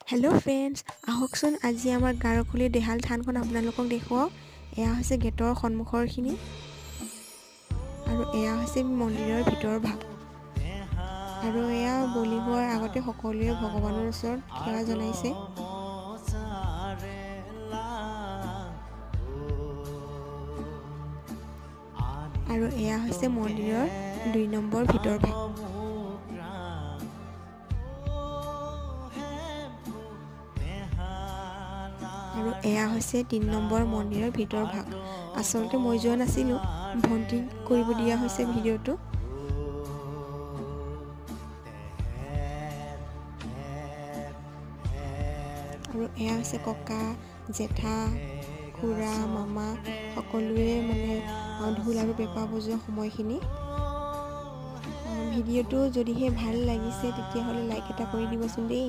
Hello' friends, আহকচোন আজি আমাৰ গাৰখুলিৰ দেহাল থানখন আপোনালোকক দেখুৱাওঁ। এয়া হৈছে গেটৰ সন্মুখৰখিনি আৰু এয়া হৈছে মন্দিৰৰ ভিতৰৰ ভাগ। আৰু এয়া বলি হোৱাৰ আগতে সকলোৱে ভগৱানৰ ওচৰত সেৱা জনাইছে। আৰু এয়া হৈছে মন্দিৰৰ ২ নম্বৰ ভিতৰ ভাগ। আৰু এয়া হৈছে ৩ নম্বৰ মন্দিৰৰ ভিতৰ ভাগ। আচলতে মই যোৱা নাছিলোঁ, ভণ্টি কৰিব দিয়া হৈছে ভিডিঅ'টো। আৰু এয়া হৈছে ককা, জেঠা, খুৰা, মামা সকলোৱে ঢোল আৰু পেঁপা বজোৱা সময়খিনি। ভিডিঅ'টো যদিহে ভাল লাগিছে তেতিয়াহ'লে লাইক এটা কৰি দিবচোন দেই।